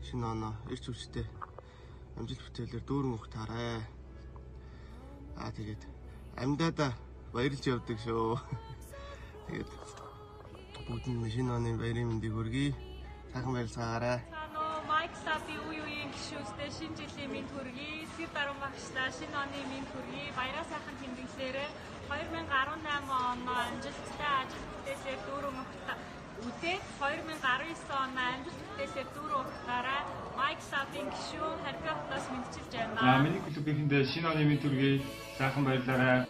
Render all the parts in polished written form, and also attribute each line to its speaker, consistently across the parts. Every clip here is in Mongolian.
Speaker 1: шинэ оноо эрч хүчтэй амжилт бүтээлээр дүүрэн ухт хараа. Тэгээд амьдаа баярлж явдаг шүү. Тэгээд бүгдэнд шинэ оны баярын мэндийг хүргэе. Сайхан баярлцаагаарай.
Speaker 2: Майк Club-ийн үеийн гишүүстэй шинэ жилийн мэнд хүргэе. Сэр даруун багштай шинэ оны мэнд хүргэе. Баяраа сайхан тэмдэглээрэй. 2018 оноо амжилттай ажил бүтээлээр дүүрэн ухт үдээд 2019 оноо амжилт бүтээлээр дүүрэн ухтаараа Майк Club-ийн гишүүн Харьковоос мэдчилж байна.
Speaker 3: Миний клубийнхэндээ шинэ оны мэнд хүргэе. Сайхан баярлалаа.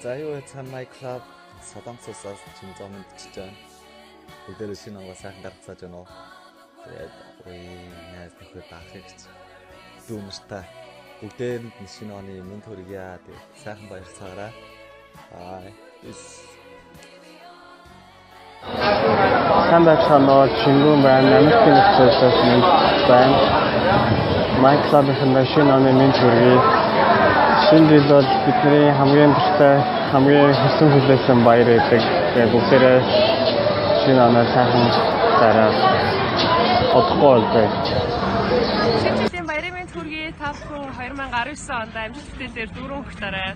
Speaker 4: За юу цаа Майк Club Садамсаас чинь зам мэдчихэж байна. Бүгдээ шинэ оноо сайхан гаргацааж байна уу? Тэгээд найз нөхөд ахыгч дүүмэртэй бүгдээ шинэ оны мэнд хүргье. Тэгээд сайхан баярлцаагаарай. Bye.
Speaker 5: Сайн байцгаана уу? Чингүн байна. Америкийн нэгдсэн мэнд байна. Майк Club-ийн шинэ оны мэнд хүргэе. Шинэ жил бол бидний хамгийн дуртай, хамгийн хүссэн хүлээсэн баяр гэдэг. Тэгээд бүгдээрээ шинэ оноо сайхан дараа одохгүй болбай.
Speaker 2: Шинэ жилийн баярын мэнд хүргэе. Та бүхэн 2019 онд амжилт бүтээлээр дүүрэн ухтаарай.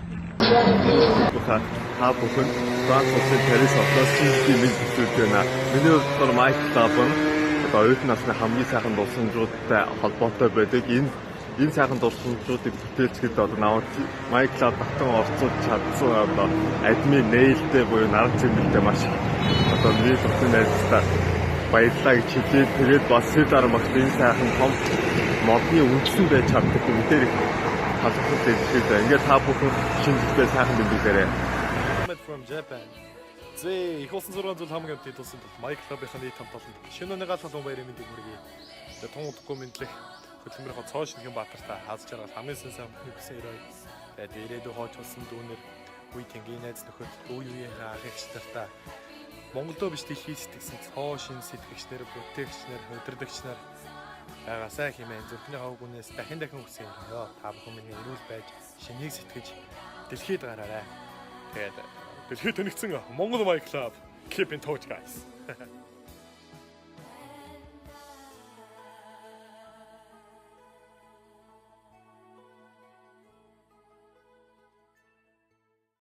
Speaker 6: Та бүхэн Франц улсын Парис хотоос шинэ жилийн мэнд хүргэж байна. Миний хувьд Майк Club нь оюутан насны хамгийн сайхан дурсамжуудтай холбоотой байдаг. Энэ сайхан дурсамжуудыг бүтээлчгээд намайг Майк Club татан орцуулж чадсан админ нээлттэй буюу наран цэвэрлэлтэй маш миний дуртай найзтай баярлалаа гэж хэлээд тэгээд бас сэр даруун багт энэ сайхан том модны үндсэн байж чаддаг мэдээр их талхал дэвшээд байна. Ингээд та бүхэн шинэ жилдээ сайхан бэлдээрэй.
Speaker 7: From Japan. Их улсын 6 зүйл хамгийн амт тулсан Майк Club-ийн нийт хамт олон шинэ оны галзал баярын мэндийг хүргэе. Тэгээд тун удахгүй мэдлэх хөдөлмөрийнхөө цоо шинхэн баатартай хаз жаргал хамгийн сайн хүсэн ирээ. Тэгээд ирээдүйн хооч болсон дүүнер үе тэнгийн найз нөхөд үеийн ахыгч нартай Монголдөө биш дэлхийд сэтгсэн цоо шин сэтгэгчнэр, бүтээгчнэр, удирдагчнар байгаасаа хэмээн зөвхөн хавгуунаас дахин хүсэн ирээ. Та бүхэн миний эрүүл байж шинийг сэтгэж дэлхийд гараарай. Тэгээд дэлхийд танигдсан Монгол Майк Club keep in touch guys.